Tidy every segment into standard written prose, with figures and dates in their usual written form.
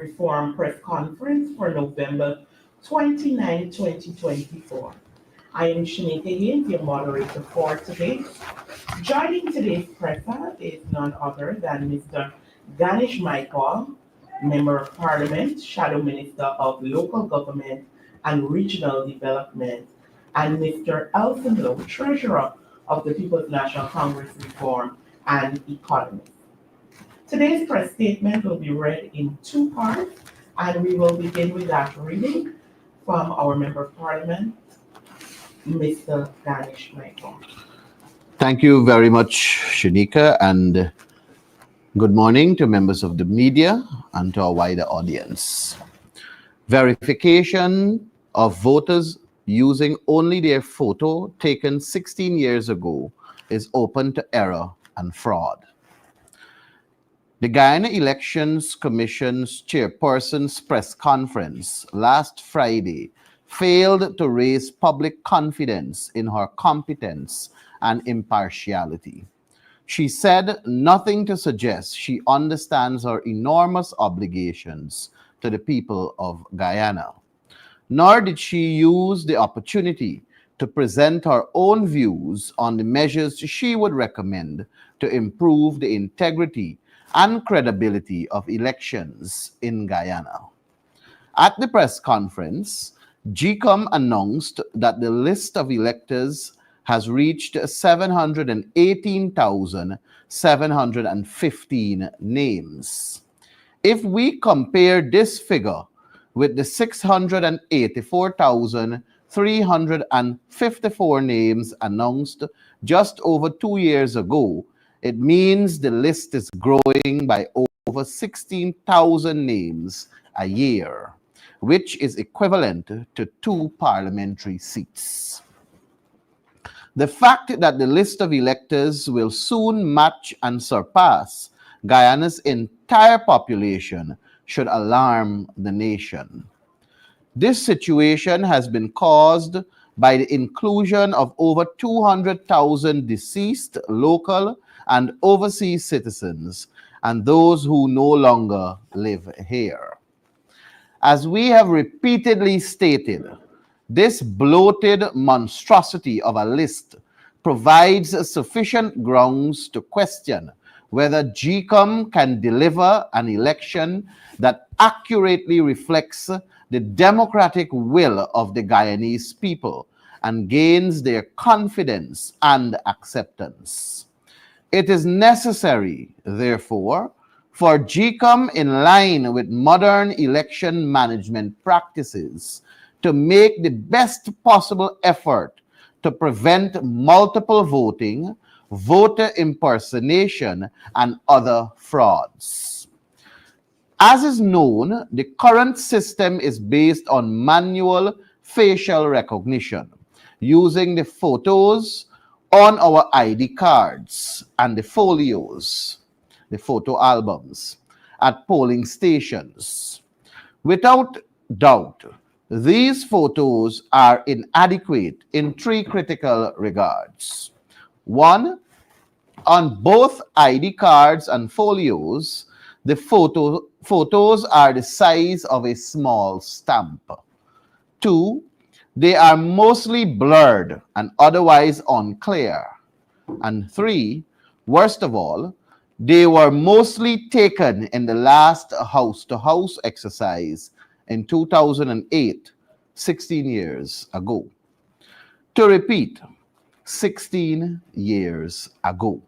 Reform press conference for November 29, 2024. I am Shanika Hayes, your moderator for today. Joining today's presser is none other than Mr. Ganesh Michael, Member of Parliament, Shadow Minister of Local Government and Regional Development, and Mr. Elson Lowe, Treasurer of the People's National Congress Reform and Economy. Today's press statement will be read in two parts, and we will begin with that reading from our Member of Parliament, Mr. Ganesh Michael. Thank you very much, Shanika, and good morning to members of the media and to our wider audience. Verification of voters using only their photo taken 16 years ago is open to error and fraud. The Guyana Elections Commission's chairperson's press conference last Friday failed to raise public confidence in her competence and impartiality. She said nothing to suggest she understands her enormous obligations to the people of Guyana, nor did she use the opportunity to present her own views on the measures she would recommend to improve the integrity and credibility of elections in Guyana. At the press conference, GECOM announced that the list of electors has reached 718,715 names. If we compare this figure with the 684,354 names announced just over 2 years ago, it means the list is growing by over 16,000 names a year, which is equivalent to 2 parliamentary seats. The fact that the list of electors will soon match and surpass Guyana's entire population should alarm the nation. This situation has been caused by the inclusion of over 200,000 deceased local and overseas citizens and those who no longer live here. As we have repeatedly stated, this bloated monstrosity of a list provides sufficient grounds to question whether GECOM can deliver an election that accurately reflects the democratic will of the Guyanese people and gains their confidence and acceptance. It is necessary, therefore, for GECOM, in line with modern election management practices, to make the best possible effort to prevent multiple voting, voter impersonation, and other frauds. As is known, the current system is based on manual facial recognition using the photos on our ID cards and the folios, the photo albums, at polling stations. Without doubt, these photos are inadequate in 3 critical regards. 1, on both ID cards and folios, the photos are the size of a small stamp. 2, they are mostly blurred and otherwise unclear. And 3, worst of all, they were mostly taken in the last house-to-house exercise in 2008, 16 years ago. To repeat, 16 years ago.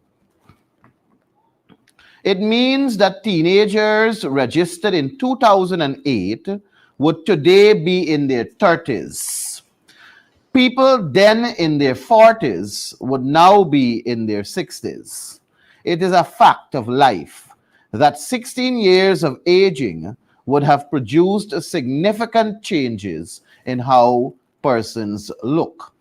It means that teenagers registered in 2008 would today be in their 30s. People then in their 40s would now be in their 60s. It is a fact of life that 16 years of aging would have produced significant changes in how persons look.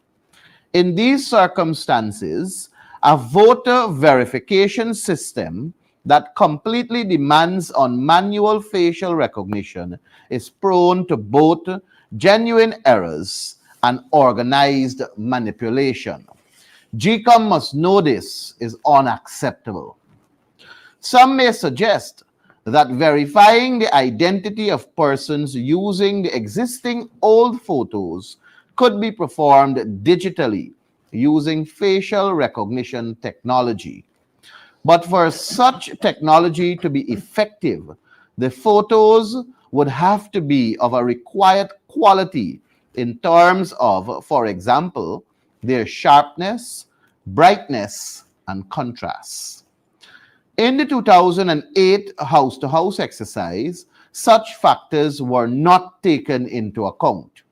In these circumstances, a voter verification system that completely demands on manual facial recognition is prone to both genuine errors and organized manipulation. GECOM must know this is unacceptable. Some may suggest that verifying the identity of persons using the existing old photos could be performed digitally using facial recognition technology. But for such technology to be effective, the photos would have to be of a required quality in terms of, for example, their sharpness, brightness, and contrast. In the 2008 house to house exercise, such factors were not taken into account.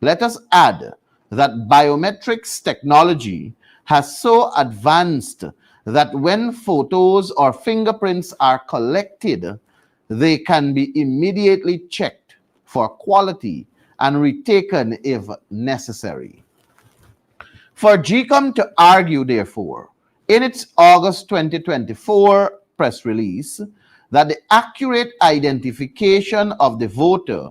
Let us add that biometrics technology has so advanced that when photos or fingerprints are collected, they can be immediately checked for quality and retaken if necessary. For GCOM to argue, therefore, in its August 2024 press release, that the accurate identification of the voter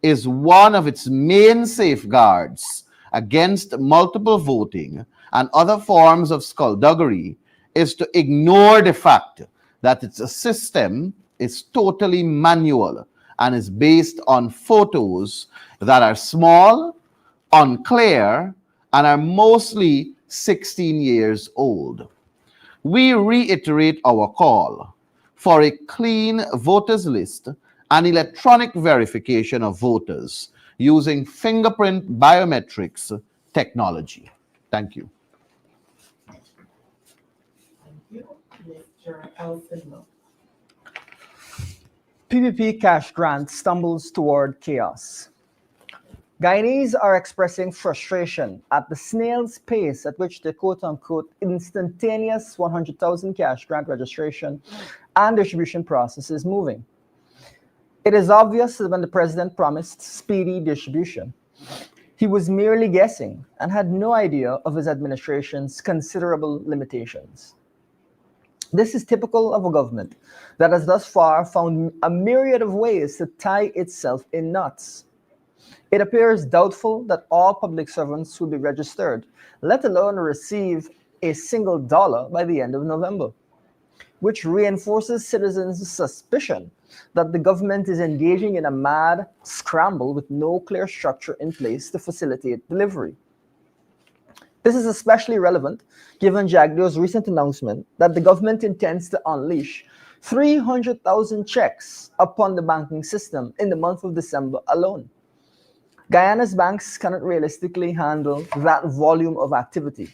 is one of its main safeguards against multiple voting and other forms of skullduggery, is to ignore the fact that its system is totally manual and is based on photos that are small, unclear, and are mostly 16 years old. We reiterate our call for a clean voters list and electronic verification of voters using fingerprint biometrics technology. Thank you. Thank you. Mr. Elsinlo. PPP cash grant stumbles toward chaos. Guyanese are expressing frustration at the snail's pace at which the quote-unquote instantaneous 100,000 cash grant registration and distribution process is moving. It is obvious that when the president promised speedy distribution, he was merely guessing and had no idea of his administration's considerable limitations. This is typical of a government that has thus far found a myriad of ways to tie itself in knots. It appears doubtful that all public servants will be registered, let alone receive a single dollar by the end of November, which reinforces citizens' suspicion that the government is engaging in a mad scramble with no clear structure in place to facilitate delivery. This is especially relevant given Jagdeo's recent announcement that the government intends to unleash 300,000 checks upon the banking system in the month of December alone. Guyana's banks cannot realistically handle that volume of activity,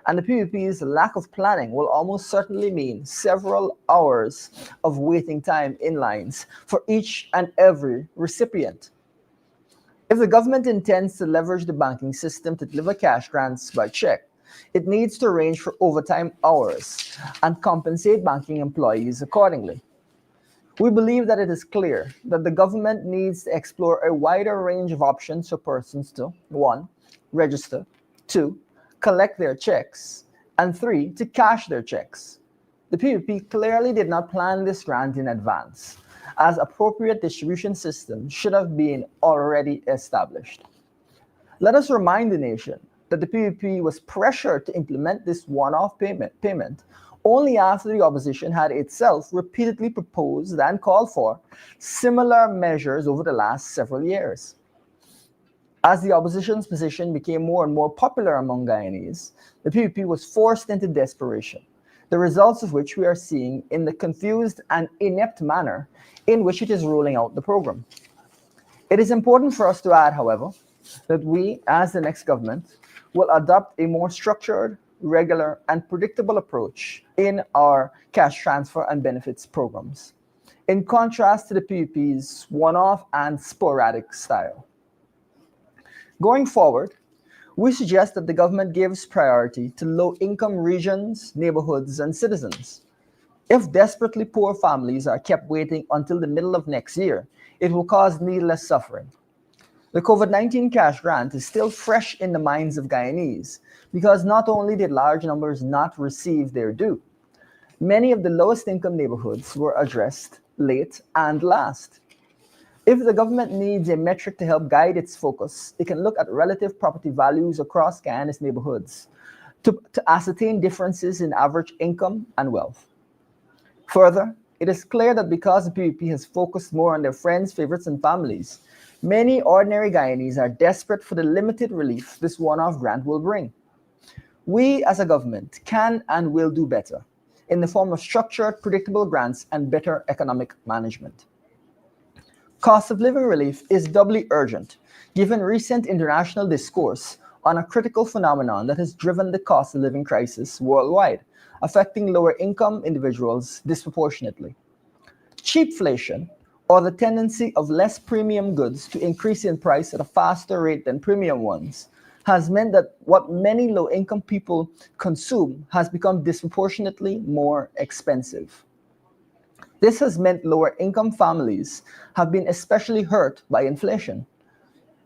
and the PPP's lack of planning will almost certainly mean several hours of waiting time in lines for each and every recipient. If the government intends to leverage the banking system to deliver cash grants by check, it needs to arrange for overtime hours and compensate banking employees accordingly. We believe that it is clear that the government needs to explore a wider range of options for persons to 1. Register, 2. Collect their checks, and 3. To cash their checks. The PPP clearly did not plan this grant in advance, as appropriate distribution systems should have been already established. Let us remind the nation that the PPP was pressured to implement this one-off payment only after the opposition had itself repeatedly proposed and called for similar measures over the last several years. As the opposition's position became more and more popular among Guyanese, the PPP was forced into desperation, the results of which we are seeing in the confused and inept manner in which it is rolling out the program. It is important for us to add, however, that we, as the next government, will adopt a more structured, regular, and predictable approach in our cash transfer and benefits programs, in contrast to the PPP's one-off and sporadic style. Going forward, we suggest that the government gives priority to low-income regions, neighborhoods, and citizens. If desperately poor families are kept waiting until the middle of next year, it will cause needless suffering. The COVID-19 cash grant is still fresh in the minds of Guyanese because not only did large numbers not receive their due, many of the lowest income neighborhoods were addressed late and last. If the government needs a metric to help guide its focus, it can look at relative property values across Guyana's neighborhoods to ascertain differences in average income and wealth. Further, It is clear that because the PPP has focused more on their friends, favorites, and families, many ordinary Guyanese are desperate for the limited relief this one-off grant will bring. We as a government can and will do better in the form of structured, predictable grants and better economic management. Cost of living relief is doubly urgent given recent international discourse on a critical phenomenon that has driven the cost of living crisis worldwide, affecting lower income individuals disproportionately. Cheapflation, or the tendency of less premium goods to increase in price at a faster rate than premium ones, has meant that what many low-income people consume has become disproportionately more expensive. This has meant lower-income families have been especially hurt by inflation.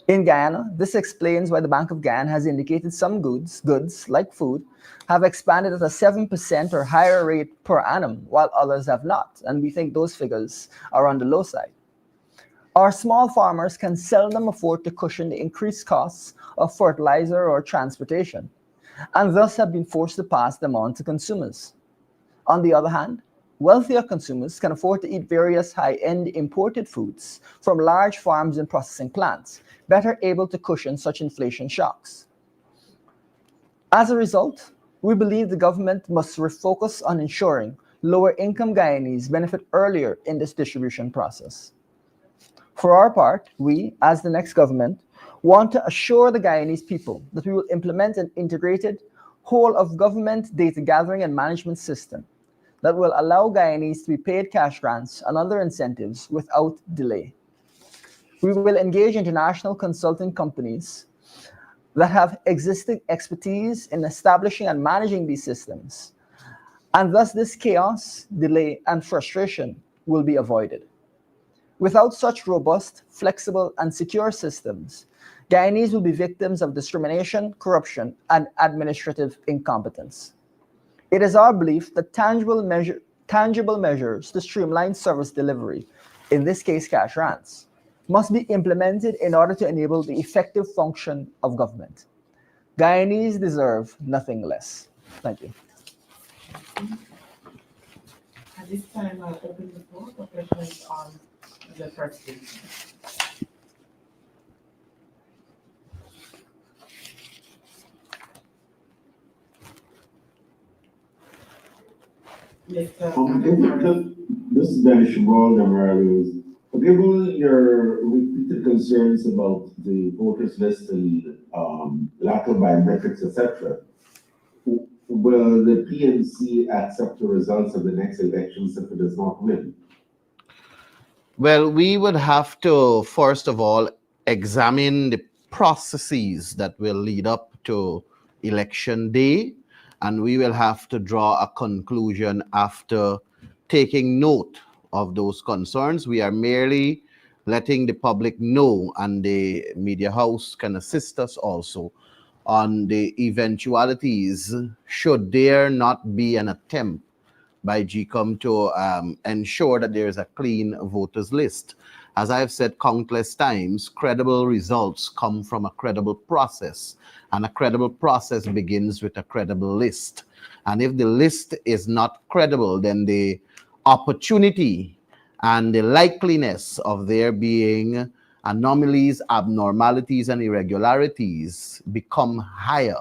In Guyana, this explains why the Bank of Guyana has indicated some goods like food, have expanded at a 7% or higher rate per annum, while others have not, and we think those figures are on the low side. Our small farmers can seldom afford to cushion the increased costs of fertilizer or transportation, and thus have been forced to pass them on to consumers. On the other hand, wealthier consumers can afford to eat various high-end imported foods from large farms and processing plants, better able to cushion such inflation shocks. As a result, we believe the government must refocus on ensuring lower-income Guyanese benefit earlier in this distribution process. For our part, we, as the next government, want to assure the Guyanese people that we will implement an integrated, whole-of-government data gathering and management system that will allow Guyanese to be paid cash grants and other incentives without delay. We will engage international consulting companies that have existing expertise in establishing and managing these systems, and thus this chaos, delay, and frustration will be avoided. Without such robust, flexible, and secure systems, Guyanese will be victims of discrimination, corruption, and administrative incompetence. It is our belief that tangible measures to streamline service delivery, in this case cash grants, must be implemented in order to enable the effective function of government. Guyanese deserve nothing less. Thank you. At this time, I'll open the floor for questions on the first statement. This is Dennis Shabal, Demaralos. Given your repeated concerns about the voters list and lack of biometrics, etc., will the PNC accept the results of the next elections if it does not win? Well, we would have to, first of all, examine the processes that will lead up to election day, and we will have to draw a conclusion after taking note of those concerns. We are merely letting the public know, and the media house can assist us also on the eventualities should there not be an attempt by GCOM to ensure that there is a clean voters list. As I've said countless times, credible results come from a credible process, and a credible process begins with a credible list. And if the list is not credible, then the opportunity and the likeliness of there being anomalies, abnormalities, and irregularities become higher.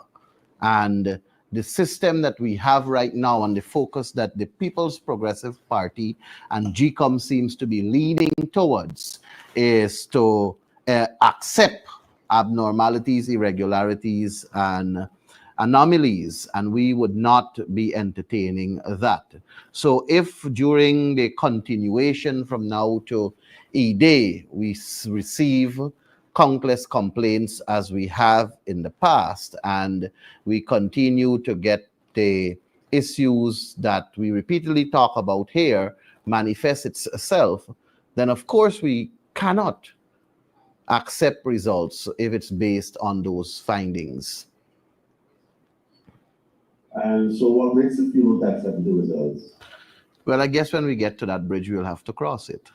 And the system that we have right now and the focus that the People's Progressive Party and GCOM seems to be leading towards is to accept abnormalities, irregularities, and anomalies, and we would not be entertaining that. So if during the continuation from now to E-Day we receive countless complaints as we have in the past, and we continue to get the issues that we repeatedly talk about here manifest itself, then of course we cannot accept results if it's based on those findings. And so what makes you feel that accept the results? Well, I guess when we get to that bridge, we'll have to cross it.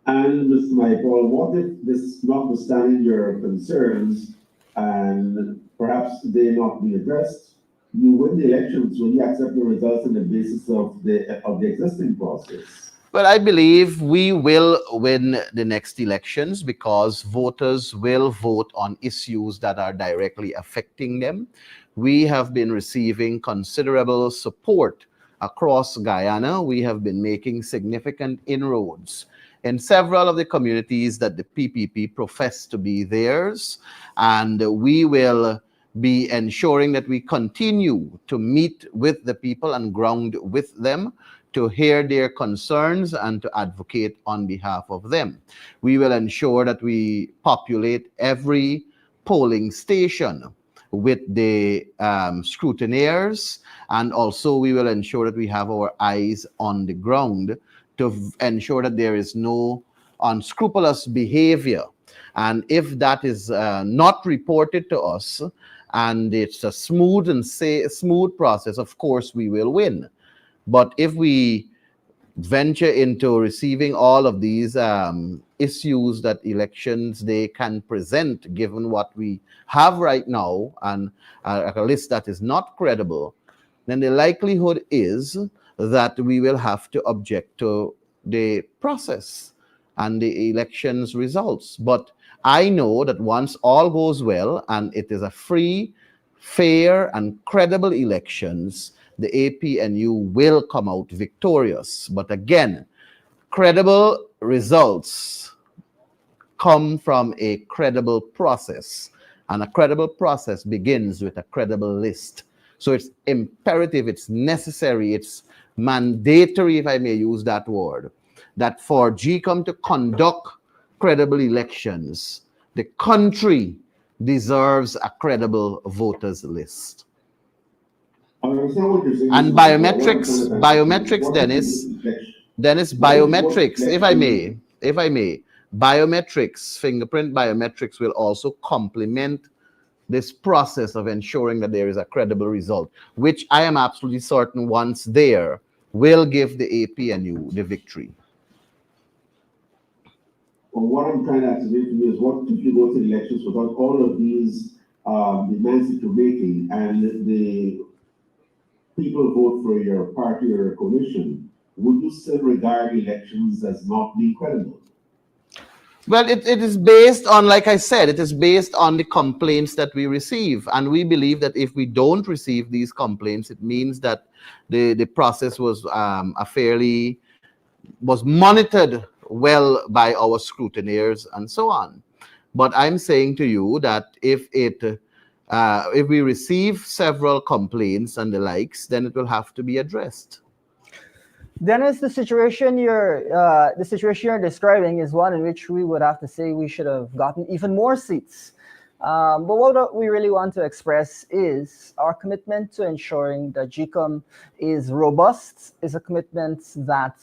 And Mr. Michael, what if this, notwithstanding your concerns, and perhaps they not be addressed, you win the elections when you accept the results on the basis of the existing process. Well, I believe we will win the next elections because voters will vote on issues that are directly affecting them. We have been receiving considerable support across Guyana. We have been making significant inroads in several of the communities that the PPP profess to be theirs, and we will be ensuring that we continue to meet with the people and ground with them to hear their concerns and to advocate on behalf of them. We will ensure that we populate every polling station with the scrutineers, and also we will ensure that we have our eyes on the ground to ensure that there is no unscrupulous behavior. And if that is not reported to us and it's a smooth process, of course we will win. But if we venture into receiving all of these issues that elections they can present, given what we have right now, and a list that is not credible, then the likelihood is that we will have to object to the process and the elections results. But I know that once all goes well and it is a free, fair, and credible elections, the APNU will come out victorious. But again, credible results come from a credible process, and a credible process begins with a credible list. So it's imperative, it's necessary, it's mandatory, if I may use that word, that for GECOM to conduct credible elections, the country deserves a credible voters list. I understand what you're saying. And biometrics, Dennis, biometrics, if I may, biometrics, fingerprint biometrics will also complement this process of ensuring that there is a credible result, which I am absolutely certain once there will give the APNU the victory. Well, what I'm trying to activate from you is what if you go to the elections without all of these demands that you're making and the people vote for your party or your coalition, would you still regard elections as not being credible? Well, it is based on, like I said, it is based on the complaints that we receive. And we believe that if we don't receive these complaints, it means that the process was was monitored well by our scrutineers and so on. But I'm saying to you that if we receive several complaints and the likes, then it will have to be addressed. Dennis, the situation you're describing is one in which we would have to say we should have gotten even more seats. But what we really want to express is our commitment to ensuring that GECOM is robust, is a commitment that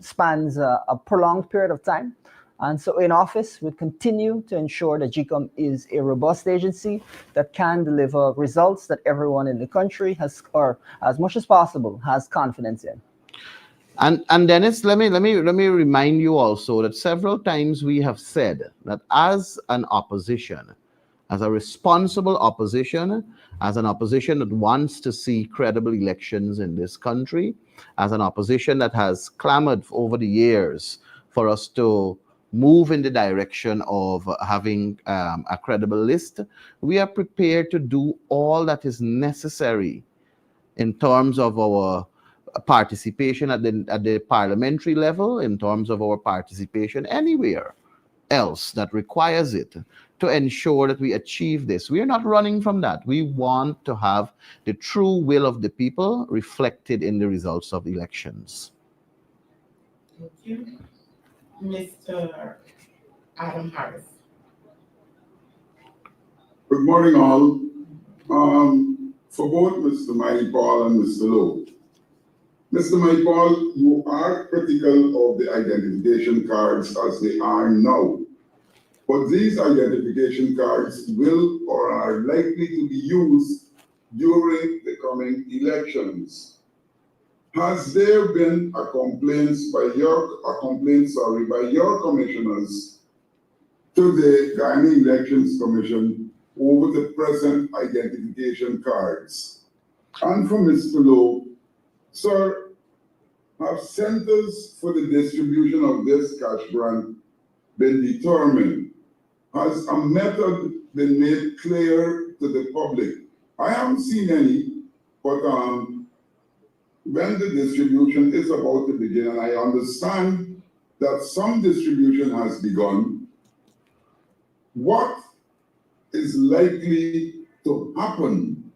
spans a prolonged period of time. And so in office, we continue to ensure that GECOM is a robust agency that can deliver results that everyone in the country has, or as much as possible, has confidence in. And Dennis, let me remind you also that several times we have said that as an opposition, as a responsible opposition, as an opposition that wants to see credible elections in this country, as an opposition that has clamored over the years for us to move in the direction of having a credible list, we are prepared to do all that is necessary in terms of our participation at the parliamentary level, in terms of our participation anywhere else that requires it, to ensure that we achieve this. We are not running from that. We want to have the true will of the people reflected in the results of elections. Thank you. Mr. Adam Harris. Good morning, all. For both Mr. Maipaul and Mr. Lowe. Mr. Maipaul, you are critical of the identification cards as they are now. But these identification cards will or are likely to be used during the coming elections. Has there been a complaint by your commissioners to the Guyana Elections Commission over the present identification cards? And for Mr. Lowe, sir, have centers for the distribution of this cash grant been determined? Has a method been made clear to the public? I haven't seen any, but when the distribution is about to begin, and I understand that some distribution has begun, what is likely to happen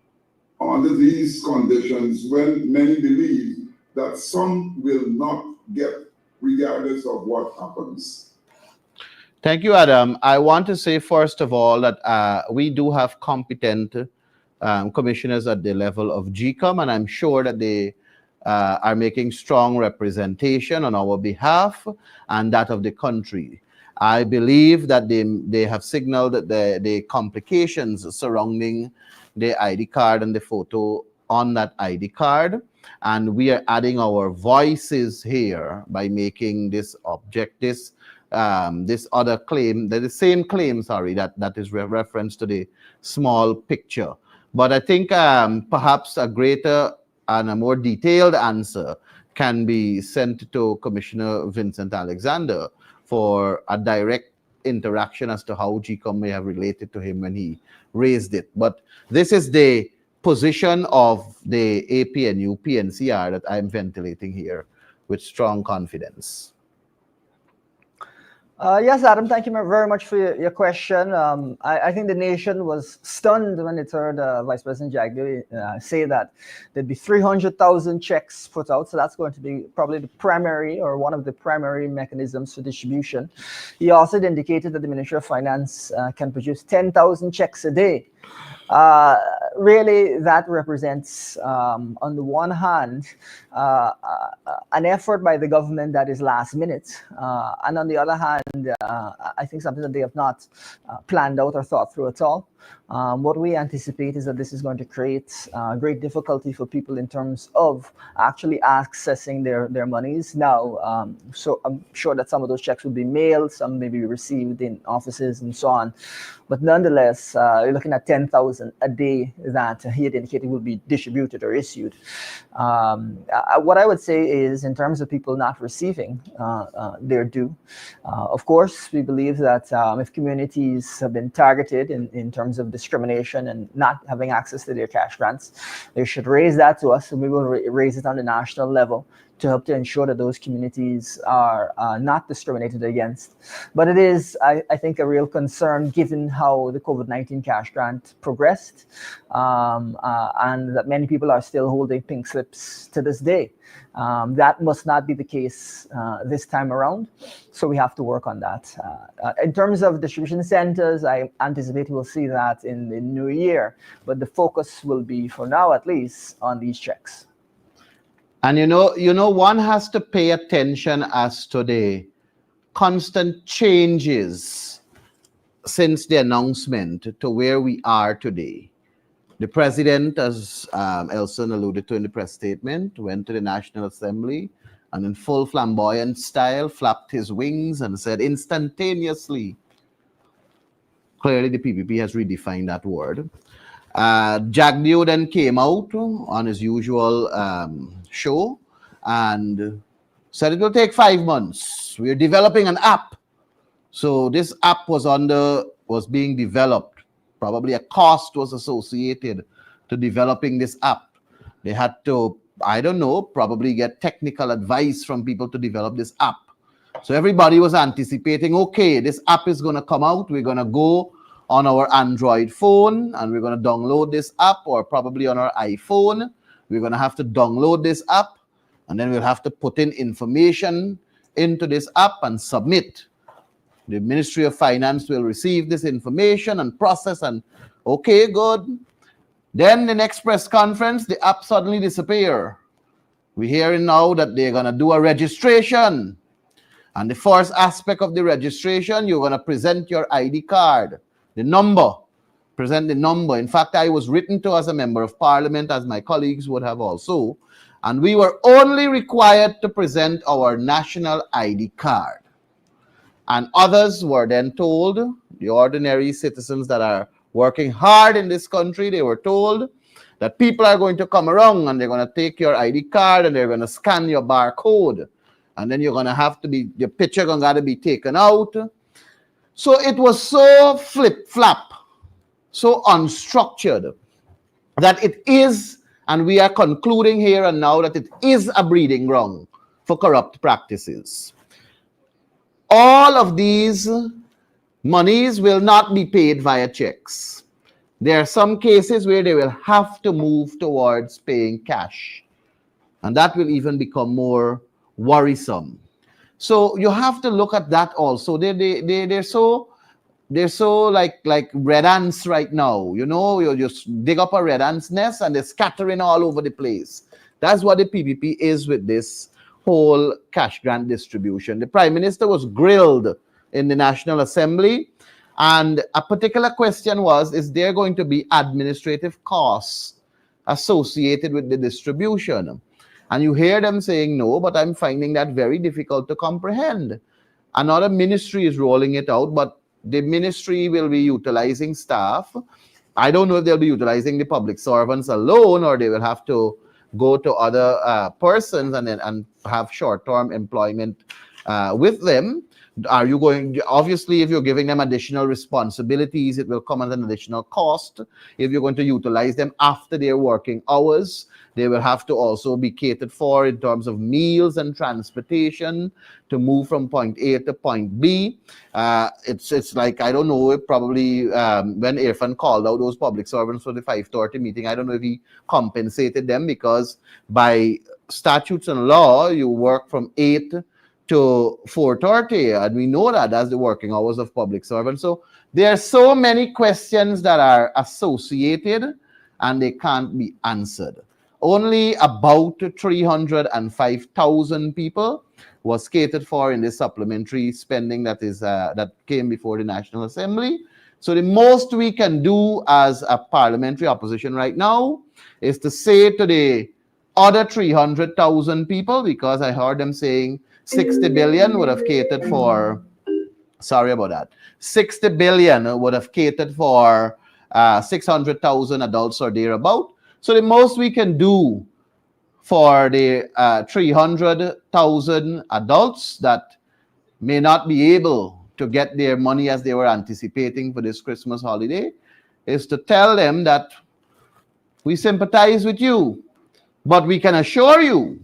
under these conditions when many believe that some will not get, regardless of what happens? Thank you, Adam. I want to say, first of all, that we do have competent commissioners at the level of GCOM, and I'm sure that they are making strong representation on our behalf and that of the country. I believe that they have signaled the complications surrounding the ID card and the photo on that ID card, and we are adding our voices here by making this this other claim, the same claim, sorry, that is reference to the small picture. But I think perhaps a greater and a more detailed answer can be sent to Commissioner Vincent Alexander for a direct interaction as to how GCOM may have related to him when he raised it. But this is the position of the APNU PNCR that I'm ventilating here with strong confidence. Yes, Adam, thank you very much for your question. I think the nation was stunned when it heard Vice President Jagdeo say that there'd be 300,000 checks put out. So that's going to be probably the primary or one of the primary mechanisms for distribution. He also indicated that the Ministry of Finance can produce 10,000 checks a day. Really, that represents, on the one hand, an effort by the government that is last minute, and on the other hand, I think something that they have not planned out or thought through at all. What we anticipate is that this is going to create great difficulty for people in terms of actually accessing their monies now. So I'm sure that some of those checks will be mailed, some may be received in offices and so on. But nonetheless, you're looking at 10,000 a day that he had indicated will be distributed or issued. What I would say is, in terms of people not receiving their due, of course, we believe that if communities have been targeted in terms of discrimination and not having access to their cash grants, they should raise that to us, and we will raise it on the national level to help to ensure that those communities are not discriminated against. But it is, I think, a real concern given how the COVID-19 cash grant progressed, and that many people are still holding pink slips to this day. That must not be the case this time around, so we have to work on that. In terms of distribution centers, I anticipate we'll see that in the new year, but the focus will be, for now at least, on these checks. And you know, one has to pay attention as to the constant changes since the announcement to where we are today. The president, as Elson alluded to in the press statement, went to the National Assembly and in full flamboyant style flapped his wings and said instantaneously. Clearly, the PPP has redefined that word. Jagdeo then came out on his usual show and said it will take 5 months. We're developing an app. So this app was being developed. Probably a cost was associated to developing this app. They had to, I don't know, probably get technical advice from people to develop this app. So everybody was anticipating, okay, this app is going to come out. We're going to go on our Android phone and we're going to download this app, or probably on our iPhone. We're going to have to download this app, and then we'll have to put in information into this app and submit. The Ministry of Finance will receive this information and process, and okay, good. Then the next press conference, the app suddenly disappear. We're hearing now that they're going to do a registration. And the first aspect of the registration, you're going to present your ID card, the number, present the number. In fact, I was written to as a member of parliament, as my colleagues would have also, and we were only required to present our national ID card. And others were then told, the ordinary citizens that are working hard in this country, they were told that people are going to come around and they're going to take your ID card and they're going to scan your barcode. And then you're going to have to be, your picture going to be taken out. So it was so flip-flap, so unstructured, that it is, and we are concluding here and now, that it is a breeding ground for corrupt practices. All of these monies will not be paid via checks. There are some cases where they will have to move towards paying cash. And that will even become more worrisome. So you have to look at that also. They're so like red ants right now. You know, you just dig up a red ant's nest and they're scattering all over the place. That's what the PPP is with this whole cash grant distribution. The Prime Minister was grilled in the National Assembly, and a particular question was, is there going to be administrative costs associated with the distribution? And you hear them saying no, but I'm finding that very difficult to comprehend. Another ministry is rolling it out, but the ministry will be utilizing staff. I don't know if they'll be utilizing the public servants alone, or they will have to go to other persons and have short-term employment with them. Are you going, obviously, if you're giving them additional responsibilities, it will come at an additional cost. If you're going to utilize them after their working hours, they will have to also be catered for in terms of meals and transportation to move from point A to point B. It's like, I don't know, probably when Irfan called out those public servants for the 5:30 meeting, I don't know if he compensated them, because by statutes and law, you work from 8 to 4:30, and we know that that's the working hours of public servants. So there are so many questions that are associated and they can't be answered. Only about 305,000 people was catered for in this supplementary spending that came before the National Assembly. So the most we can do as a parliamentary opposition right now is to say to the other 300,000 people, because I heard them saying 60 billion would have catered for, sorry about that, 60 billion would have catered for 600,000 adults or thereabout. So the most we can do for the 300,000 adults that may not be able to get their money as they were anticipating for this Christmas holiday is to tell them that we sympathize with you, but we can assure you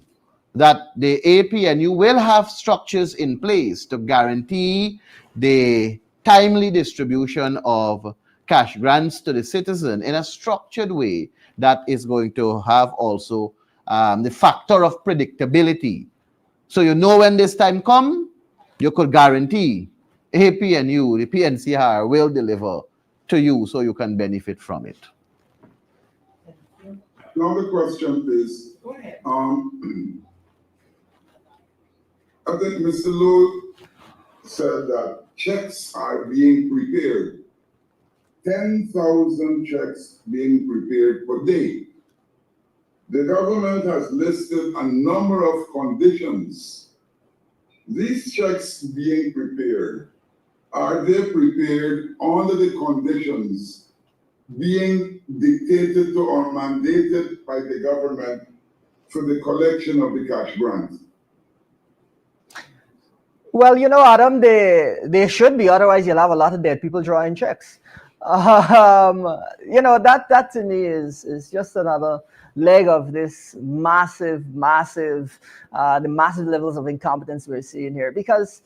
that the APNU will have structures in place to guarantee the timely distribution of cash grants to the citizen in a structured way that is going to have also the factor of predictability. So you know when this time comes, you could guarantee APNU, the PNCR will deliver to you so you can benefit from it. Now the question is, Go ahead. I think Mr. Lowe said that checks are being prepared. 10,000 checks being prepared per day. The government has listed a number of conditions. These checks being prepared, are they prepared under the conditions being dictated to or mandated by the government for the collection of the cash grant? Well, you know, Adam, they should be. Otherwise, you'll have a lot of dead people drawing checks. You know, that to me is just another leg of this the massive levels of incompetence we're seeing here, because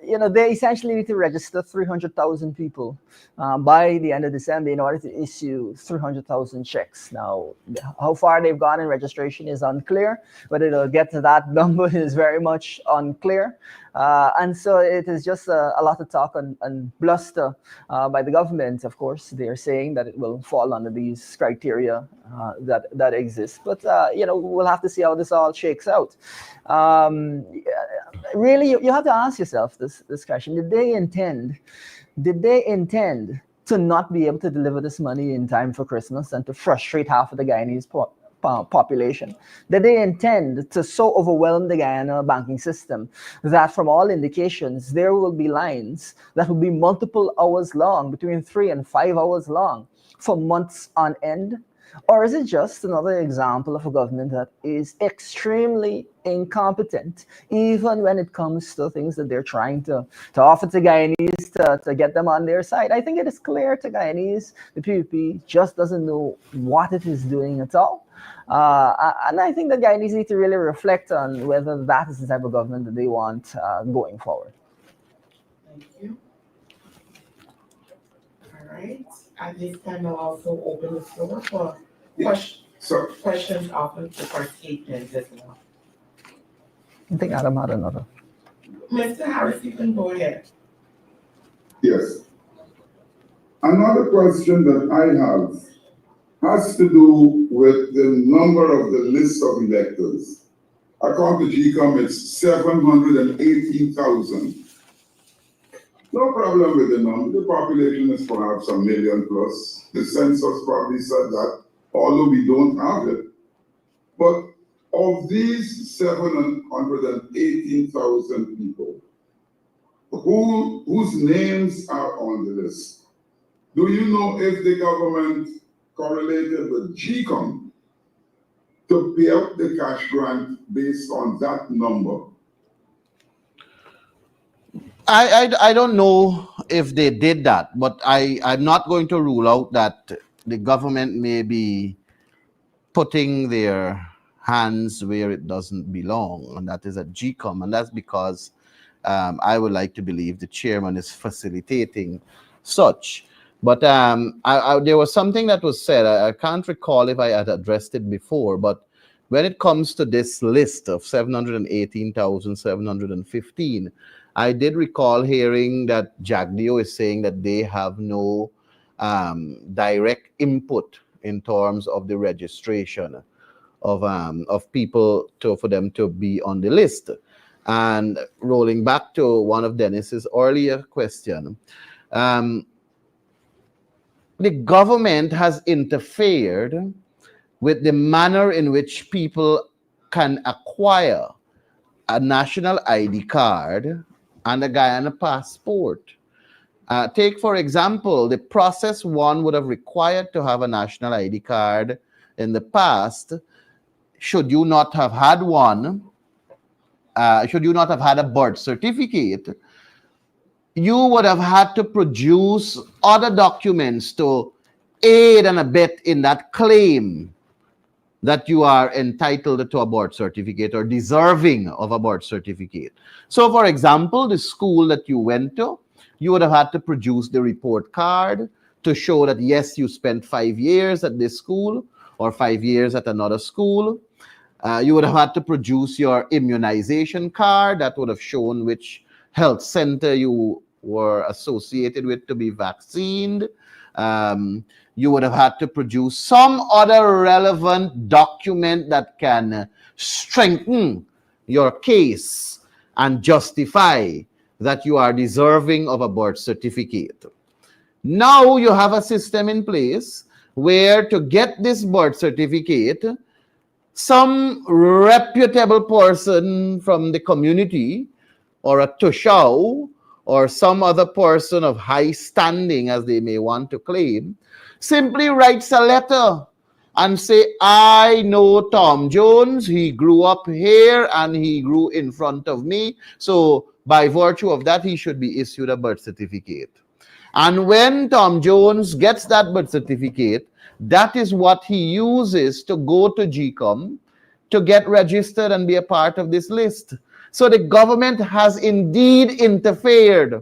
you know, they essentially need to register 300,000 people by the end of December in order to issue 300,000 checks. Now, how far they've gone in registration is unclear. Whether they'll get to that number is very much unclear. And so it is just a lot of talk and bluster by the government. Of course, they're saying that it will fall under these criteria that exist. But, you know, we'll have to see how this all shakes out. Really, you have to ask yourself this question. Did they intend to not be able to deliver this money in time for Christmas and to frustrate half of the Guyanese population? Did they intend to so overwhelm the Guyana banking system that, from all indications, there will be lines that will be multiple hours long, between 3 and 5 hours long, for months on end? Or is it just another example of a government that is extremely incompetent, even when it comes to things that they're trying to offer to Guyanese to get them on their side? I think it is clear to Guyanese the PPP just doesn't know what it is doing at all. And I think that Guyanese need to really reflect on whether that is the type of government that they want going forward. Thank you. All right. At this time, I'll also open the floor for So, questions offered for statements as well. I think Adam had another. Mr. Harris, you can go ahead. yes. Another question that I have has to do with the number of the list of electors. According to GCOM, it's 718,000. No problem with the number. The population is perhaps 1 million plus. The census probably said that, although we don't have it. But of these 718,000 people, whose names are on the list? Do you know if the government correlated with GCOM to pay out the cash grant based on that number? I don't know if they did that, but I'm not going to rule out that the government may be putting their hands where it doesn't belong, and that is at GCOM, and that's because I would like to believe the chairman is facilitating such. But there was something that was said, I can't recall if I had addressed it before, but when it comes to this list of 718,715, I did recall hearing that Jagdeo is saying that they have no direct input in terms of the registration of people for them to be on the list. And rolling back to one of Dennis's earlier question, the government has interfered with the manner in which people can acquire a national ID card and a Guyana passport. Take, for example, the process one would have required to have a national ID card in the past. Should you not have had one, should you not have had a birth certificate, you would have had to produce other documents to aid and abet in that claim that you are entitled to a birth certificate or deserving of a birth certificate. So, for example, the school that you went to, you would have had to produce the report card to show that, yes, you spent 5 years at this school or 5 years at another school. You would have had to produce your immunization card that would have shown which health center you were associated with to be vaccinated. You would have had to produce some other relevant document that can strengthen your case and justify that you are deserving of a birth certificate. Now you have a system in place where to get this birth certificate, some reputable person from the community or a tushao or some other person of high standing, as they may want to claim, simply writes a letter and say, I know Tom Jones, he grew up here and he grew in front of me, so by virtue of that, he should be issued a birth certificate. And when Tom Jones gets that birth certificate, that is what he uses to go to GCOM to get registered and be a part of this list. So the government has indeed interfered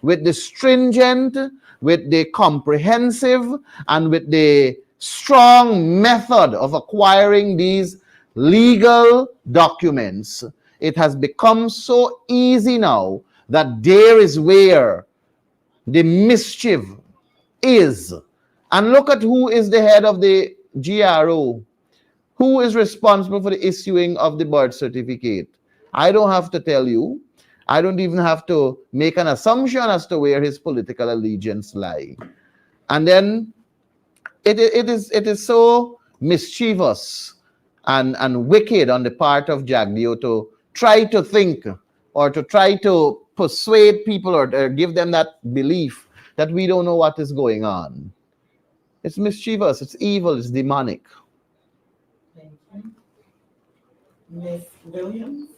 with the stringent, with the comprehensive, and with the strong method of acquiring these legal documents. It has become so easy now that there is where the mischief is. And look at who is the head of the GRO. Who is responsible for the issuing of the birth certificate? I don't have to tell you. I don't even have to make an assumption as to where his political allegiance lie. And then it is so mischievous and wicked on the part of Jagdeo to try to think or to try to persuade people or give them that belief that we don't know what is going on. It's mischievous, it's evil, it's demonic. Thank you. Ms. Williams?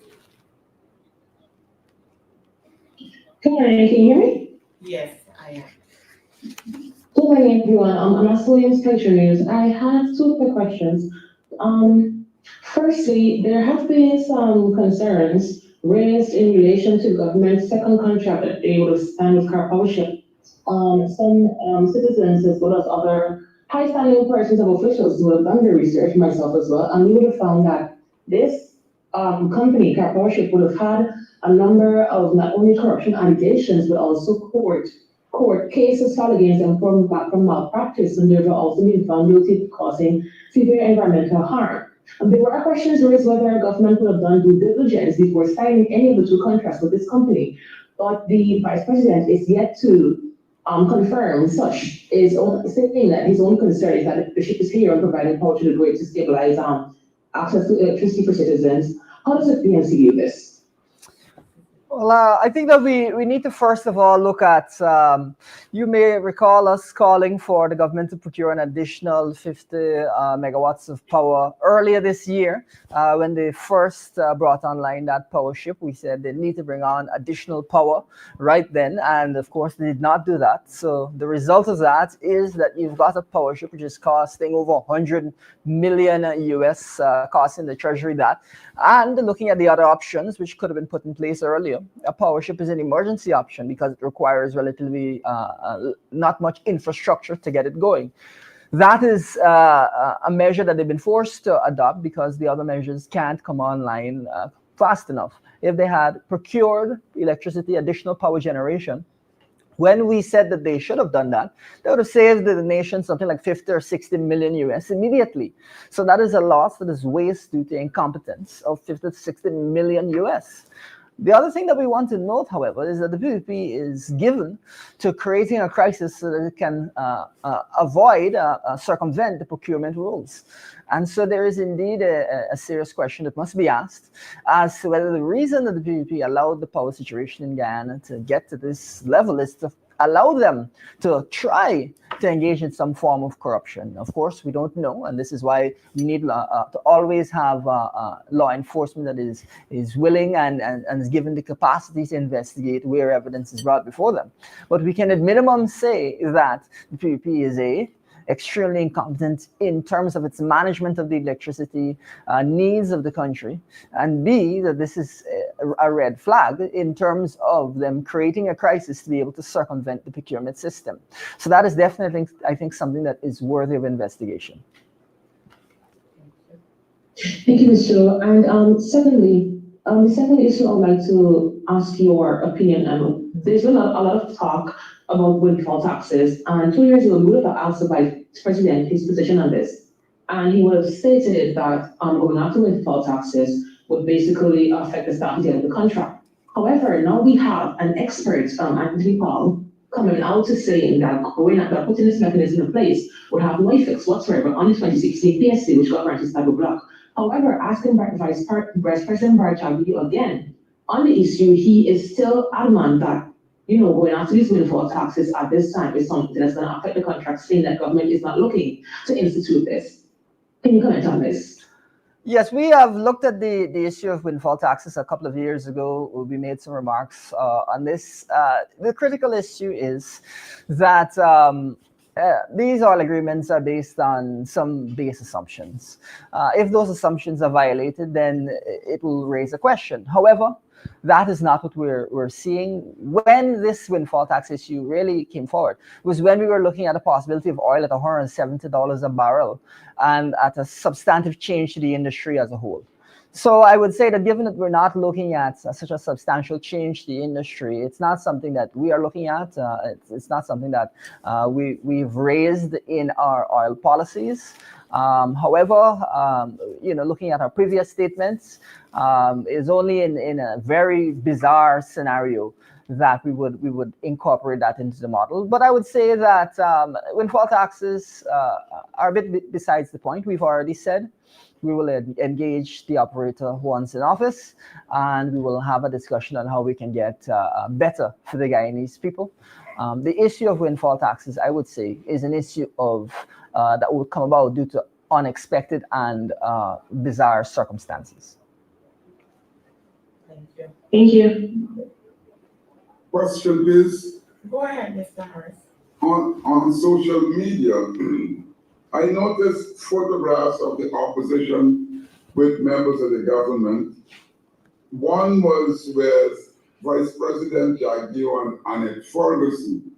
Good morning, can you hear me? Yes, I am. Good morning, everyone. I'm Anna Williams, Culture News. I have two quick questions. Firstly, there have been some concerns raised in relation to government's second contract that they would have signed with Car Powership. Some citizens as well as other high-standing persons of officials who have done the research, myself as well, and we would have found that this company, Car Powership, would have had a number of not only corruption allegations, but also court cases filed against them from malpractice, and they were also been found guilty of causing severe environmental harm. And there were questions raised whether our government would have done due diligence before signing any of the two contracts with this company. But the vice president is yet to confirm such, is saying that his own concern is that the ship is here and providing power to the grid to stabilize access to electricity for citizens. How does the PNC view this? Well, I think that we need to first of all look at, you may recall us calling for the government to procure an additional 50 megawatts of power earlier this year. When they first brought online that power ship, we said they need to bring on additional power right then. And of course, they did not do that. So the result of that is that you've got a power ship which is costing over 100 million US, costing the treasury that. And looking at the other options, which could have been put in place earlier, a power ship is an emergency option because it requires relatively not much infrastructure to get it going. That is a measure that they've been forced to adopt because the other measures can't come online fast enough. If they had procured electricity, additional power generation, when we said that they should have done that, they would have saved the nation something like 50 or 60 million US immediately. So that is a loss, that is waste due to incompetence of 50 to 60 million US. The other thing that we want to note, however, is that the PPP is given to creating a crisis so that it can circumvent the procurement rules. And so there is indeed a serious question that must be asked as to whether the reason that the PPP allowed the power situation in Guyana to get to this level is to allow them to try to engage in some form of corruption. Of course, we don't know, and this is why we need to always have law enforcement that is willing and is given the capacity to investigate where evidence is brought before them. But we can at minimum say that the PPP is extremely incompetent in terms of its management of the electricity needs of the country, and B, that this is a red flag in terms of them creating a crisis to be able to circumvent the procurement system. So that is definitely, I think, something that is worthy of investigation. Thank you, Mr. Lowe. And secondly, the second issue I would like to ask your opinion. There's been a lot of talk about windfall taxes, and 2 years ago, we would have asked the Vice President his position on this, and he would have stated that going after windfall taxes would basically affect the start of the contract. However, now we have an expert, Anthony Paul, coming out to saying that putting this mechanism in place would have no effects whatsoever on the 2016 PSC, which governs this type of block. However, asking Vice President Barchagui again on the issue, he is still adamant that going after these windfall taxes at this time is something that's going to affect the contract, saying that government is not looking to institute this. Can you comment on this? Yes, we have looked at the issue of windfall taxes a couple of years ago. We made some remarks on this. The critical issue is that these oil agreements are based on some base assumptions. If those assumptions are violated, then it will raise a question. However, that is not what we're seeing. When this windfall tax issue really came forward was when we were looking at the possibility of oil at $170 a barrel and at a substantive change to the industry as a whole. So I would say that given that we're not looking at such a substantial change to the industry, it's not something that we are looking at. It's not something that we've raised in our oil policies. However, looking at our previous statements, is only in a very bizarre scenario that we would incorporate that into the model. But I would say that windfall taxes are a bit besides the point. We've already said we will engage the operator once in office, and we will have a discussion on how we can get better for the Guyanese people. The issue of windfall taxes, I would say, is an issue of that would come about due to unexpected and bizarre circumstances. Thank you. Thank you. Question, please. Go ahead, Mr. Harris. On social media, I noticed photographs of the opposition with members of the government. One was with Vice President Jagdeo and Annette Ferguson.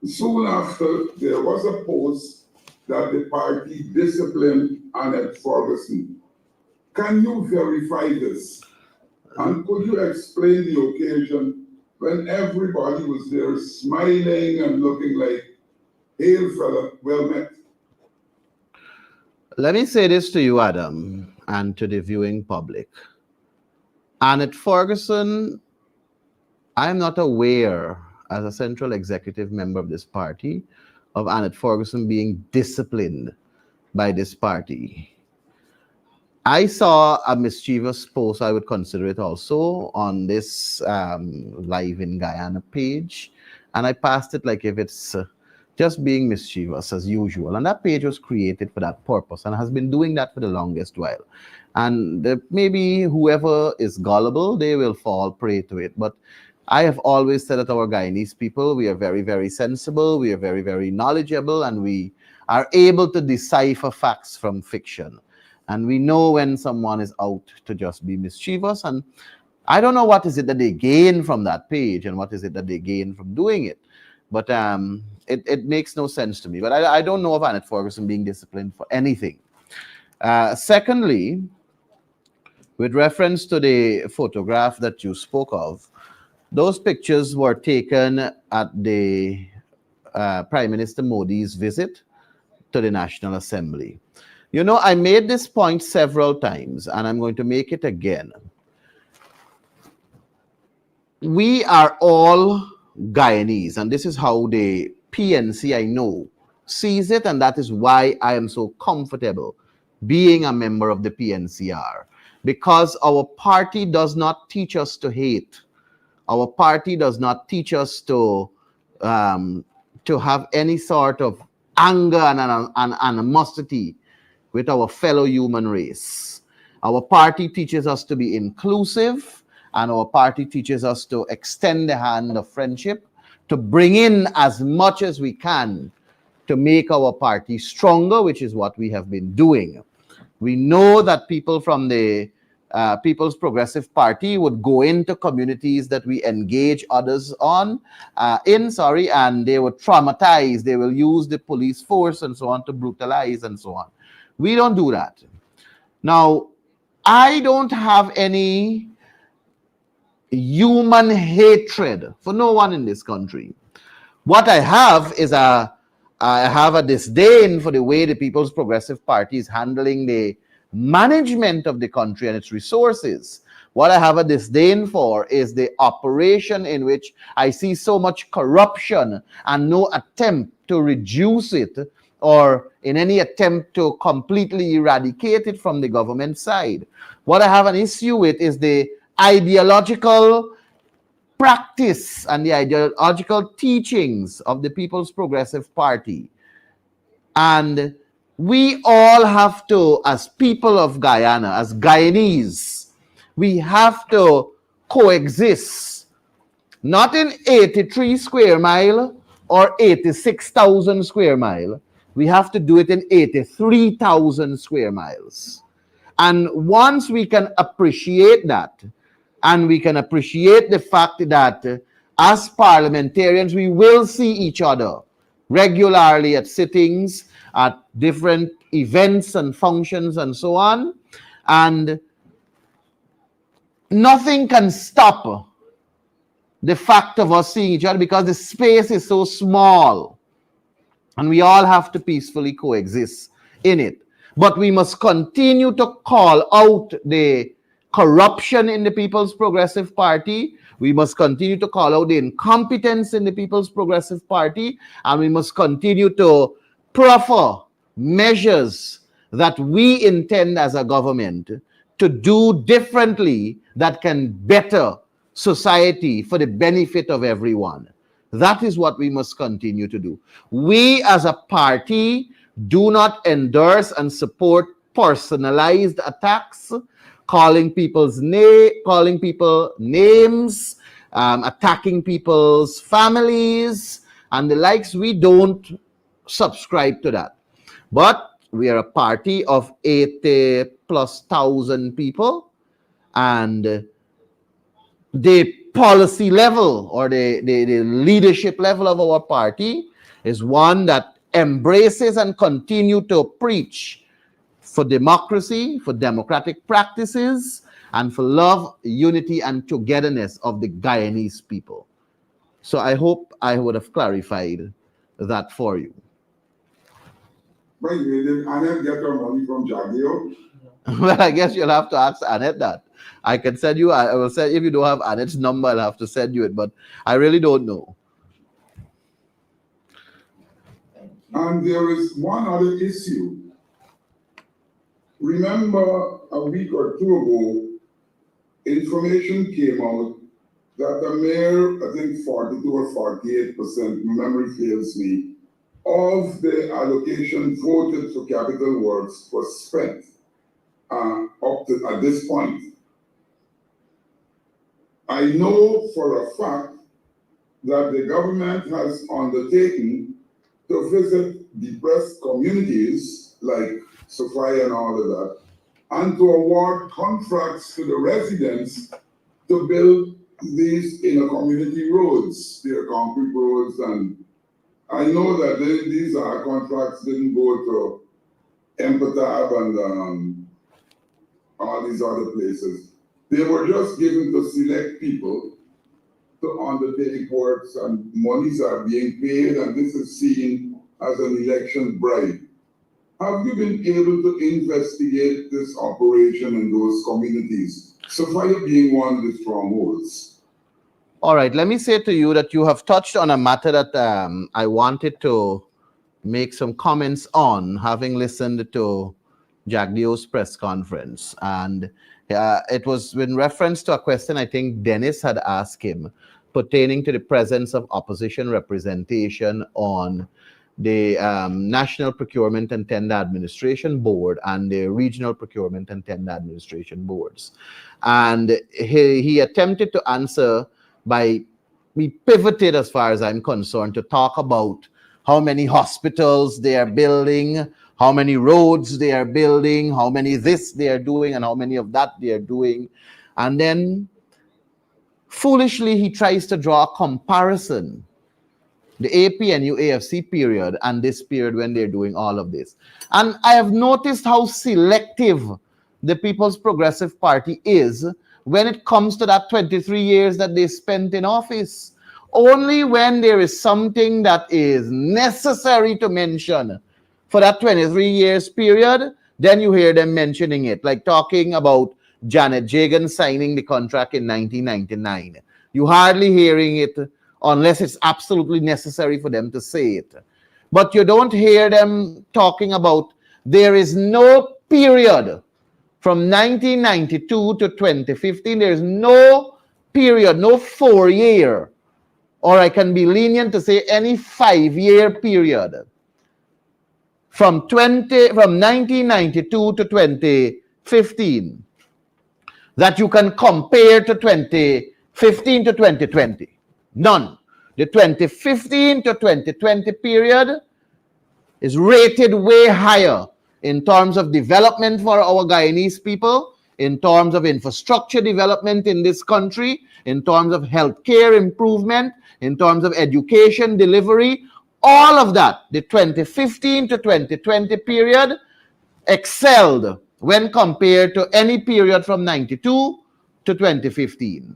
Soon after, there was a post that the party disciplined Annette Ferguson. Can you verify this? And could you explain the occasion when everybody was there smiling and looking like, hail fella, well met? Let me say this to you, Adam, and to the viewing public. Annette Ferguson, I am not aware, as a central executive member of this party, of Annette Ferguson being disciplined by this party. I saw a mischievous post, I would consider it also, on this Live in Guyana page, and I passed it like if it's just being mischievous as usual. And that page was created for that purpose and has been doing that for the longest while. And maybe whoever is gullible, they will fall prey to it. But I have always said that our Guyanese people, we are very, very sensible, we are very, very knowledgeable, and we are able to decipher facts from fiction. And we know when someone is out to just be mischievous. And I don't know what is it that they gain from that page and what is it that they gain from doing it. But it makes no sense to me. But I don't know of Annette Ferguson being disciplined for anything. Secondly, with reference to the photograph that you spoke of, those pictures were taken at the Prime Minister Modi's visit to the National Assembly. You know, I made this point several times, and I'm going to make it again. We are all Guyanese, and this is how the PNC, I know, sees it, and that is why I am so comfortable being a member of the PNCR, because our party does not teach us to hate. Our party does not teach us to have any sort of anger and animosity with our fellow human race. Our party teaches us to be inclusive, and our party teaches us to extend the hand of friendship, to bring in as much as we can to make our party stronger, which is what we have been doing. We know that people from the People's Progressive Party would go into communities that we engage others and they would traumatize, they will use the police force and so on to brutalize and so on. We don't do that. Now, I don't have any human hatred for no one in this country. What I have is I have a disdain for the way the People's Progressive Party is handling the management of the country and its resources. What I have a disdain for is the operation in which I see so much corruption and no attempt to reduce it or in any attempt to completely eradicate it from the government side. What I have an issue with is the ideological practice and the ideological teachings of the People's Progressive Party. And we all have to, as people of Guyana, as Guyanese, we have to coexist, not in 83 square mile or 86,000 square mile. We have to do it in 83,000 square miles. And once we can appreciate that, and we can appreciate the fact that as parliamentarians, we will see each other regularly at sittings, at different events and functions and so on. And nothing can stop the fact of us seeing each other because the space is so small. And we all have to peacefully coexist in it. But we must continue to call out the corruption in the People's Progressive Party. We must continue to call out the incompetence in the People's Progressive Party. And we must continue to proffer measures that we intend as a government to do differently that can better society for the benefit of everyone. That is what we must continue to do. We as a party do not endorse and support personalized attacks, calling people names, attacking people's families and the likes. We don't subscribe to that. But we are a party of 80,000+ people, and the policy level or the leadership level of our party is one that embraces and continue to preach for democracy, for democratic practices, and for love, unity, and togetherness of the Guyanese people. So I hope I would have clarified that for you. By the way, did Annette get her money from Jagdeo? Well, I guess you'll have to ask Annette that. I can send you, I will say, if you don't have Annette's number, I'll have to send you it, but I really don't know. And there is one other issue. Remember a week or two ago, information came out that the mayor, I think 42 or 48%, memory fails me, of the allocation voted for capital works was spent up to at this point. I know for a fact that the government has undertaken to visit depressed communities like Sophia and all of that, and to award contracts to the residents to build these inner community roads, their concrete roads. And I know that these contracts didn't go to Empatab and all these other places. They were just given to select people to undertake works, and monies are being paid, and this is seen as an election bribe. Have you been able to investigate this operation in those communities? Sophia being one of the strongholds. All right, let me say to you that you have touched on a matter that I wanted to make some comments on, having listened to Jagdeo's press conference. And it was in reference to a question I think Dennis had asked him pertaining to the presence of opposition representation on the National Procurement and Tender Administration Board and the Regional Procurement and Tender Administration Boards. And he attempted to answer by, we pivoted as far as I'm concerned to talk about how many hospitals they are building, how many roads they are building, how many this they are doing, and how many of that they are doing. And then foolishly, he tries to draw a comparison, the APNU AFC period and this period when they're doing all of this. And I have noticed how selective the People's Progressive Party is when it comes to that 23 years that they spent in office. Only when there is something that is necessary to mention for that 23 years period, then you hear them mentioning it, like talking about Janet Jagan signing the contract in 1999. You hardly hearing it unless it's absolutely necessary for them to say it. But you don't hear them talking about, there is no period from 1992 to 2015, there's no period, no 4-year, or I can be lenient to say any 5-year period from 1992 to 2015 that you can compare to 2015 to 2020. None. The 2015 to 2020 period is rated way higher in terms of development for our Guyanese people, in terms of infrastructure development in this country, in terms of healthcare improvement, in terms of education delivery, all of that, the 2015 to 2020 period excelled when compared to any period from 92 to 2015.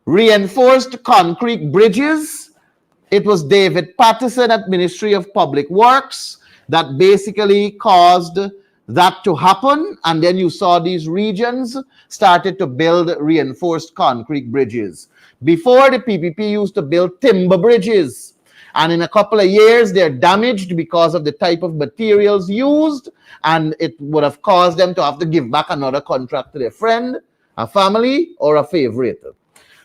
Reinforced concrete bridges. It was David Patterson at Ministry of Public Works that basically caused that to happen. And then you saw these regions started to build reinforced concrete bridges. Before, the PPP used to build timber bridges. And in a couple of years, they're damaged because of the type of materials used. And it would have caused them to have to give back another contract to their friend, a family, or a favorite.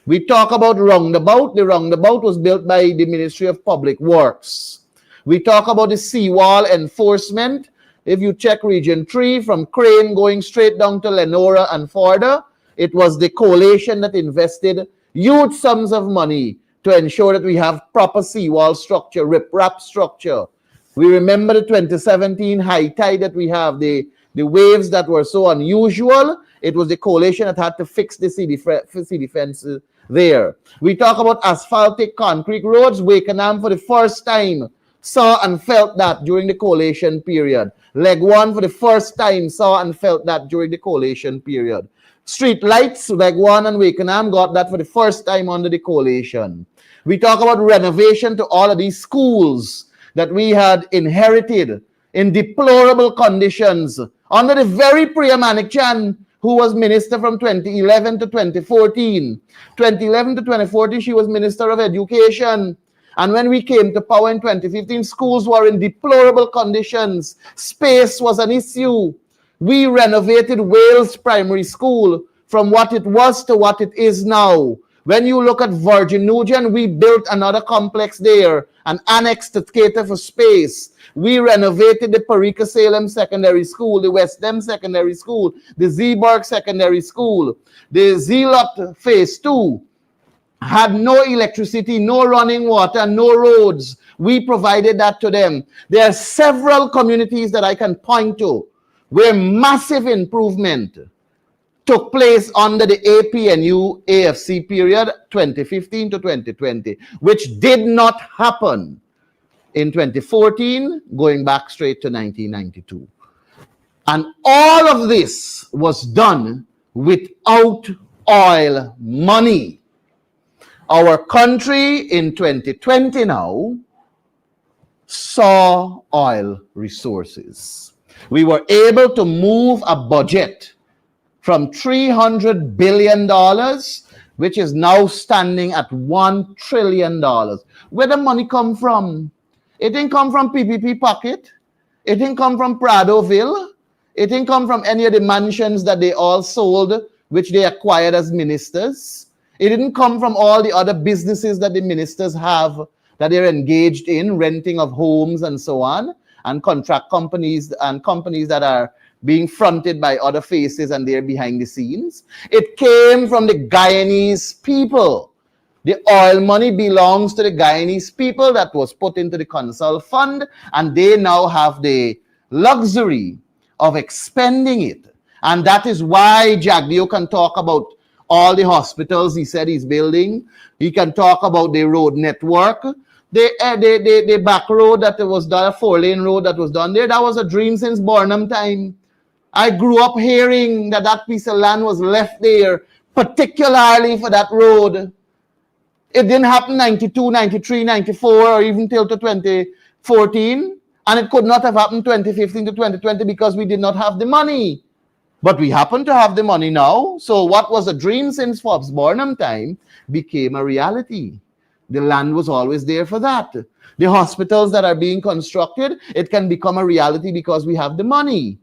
We talk about roundabout. The roundabout was built by the Ministry of Public Works. We talk about the seawall enforcement. If you check Region 3 from Crane going straight down to Lenora and further, it was the coalition that invested huge sums of money to ensure that we have proper seawall structure, riprap structure. We remember the 2017 high tide that we have, the waves that were so unusual. It was the coalition that had to fix the city fences there. We talk about asphaltic concrete roads. Wakenham for the first time saw and felt that during the coalition period. Leg 1 for the first time saw and felt that during the coalition period. Street lights, Leg 1 and Wakenham got that for the first time under the coalition. We talk about renovation to all of these schools that we had inherited in deplorable conditions under the very Priya Manikchan, who was minister from 2011 to 2014. 2011 to 2014, she was Minister of Education. And when we came to power in 2015, schools were in deplorable conditions. Space was an issue. We renovated Wales Primary School from what it was to what it is now. When you look at Virgin Nugent, we built another complex there, an annex to cater for space. We renovated the Parika Salem Secondary School, the West End Secondary School, the Zeeburg Secondary School. The Zealot Phase 2 had no electricity, no running water, no roads. We provided that to them. There are several communities that I can point to where massive improvement took place under the APNU AFC period 2015 to 2020, which did not happen in 2014, going back straight to 1992. And all of this was done without oil money. Our country in 2020 now saw oil resources. We were able to move a budget from $300 billion, which is now standing at $1 trillion. Where the money come from? It didn't come from PPP pocket. It didn't come from Pradoville. It didn't come from any of the mansions that they all sold, which they acquired as ministers. It didn't come from all the other businesses that the ministers have that they're engaged in, renting of homes and so on, and contract companies and companies that are being fronted by other faces and they're behind the scenes. It came from the Guyanese people. The oil money belongs to the Guyanese people that was put into the Consol Fund, and they now have the luxury of expending it. And that is why Jagdeo can talk about all the hospitals he said he's building. He can talk about the road network. The back road that was done, a 4-lane road that was done there, that was a dream since Burnham time. I grew up hearing that that piece of land was left there, particularly for that road. It didn't happen 92, 93, 94, or even till to 2014. And it could not have happened 2015 to 2020 because we did not have the money. But we happen to have the money now. So what was a dream since Forbes Burnham time became a reality. The land was always there for that. The hospitals that are being constructed, it can become a reality because we have the money.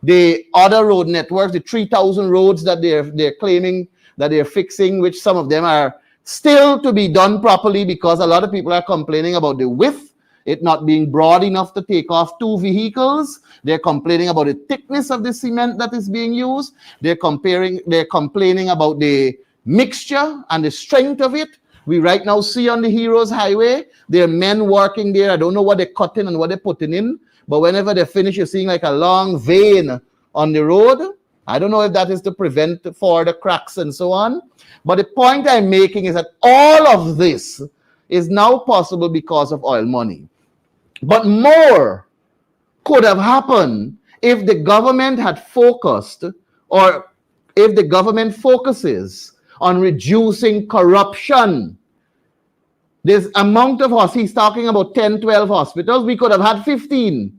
The other road networks, the 3,000 roads that they're claiming that they're fixing, which some of them are still to be done properly because a lot of people are complaining about the width, it not being broad enough to take off 2 vehicles. They're complaining about the thickness of the cement that is being used. They're complaining about the mixture and the strength of it. We right now see on the Heroes Highway, there are men working there. I don't know what they're cutting and what they're putting in, but whenever they finish, you're seeing like a long vein on the road. I don't know if that is to prevent further cracks and so on. But the point I'm making is that all of this is now possible because of oil money. But more could have happened if the government had focused, or if the government focuses on reducing corruption. This amount of he's talking about 10, 12 hospitals. We could have had 15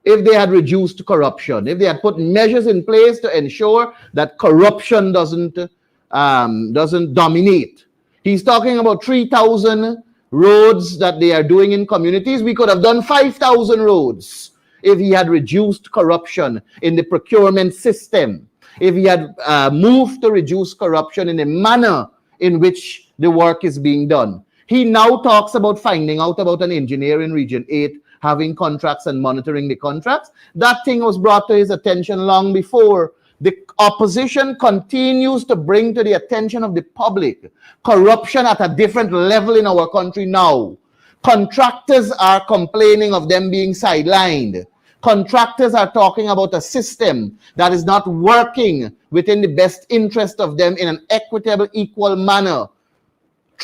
if they had reduced corruption, if they had put measures in place to ensure that corruption doesn't dominate. He's talking about 3,000 roads that they are doing in communities. We could have done 5,000 roads if he had reduced corruption in the procurement system, if he had moved to reduce corruption in a manner in which the work is being done. He now talks about finding out about an engineer in Region 8 having contracts and monitoring the contracts. That thing was brought to his attention long before. The opposition continues to bring to the attention of the public corruption at a different level in our country now. Contractors are complaining of them being sidelined. Contractors are talking about a system that is not working within the best interest of them in an equitable, equal manner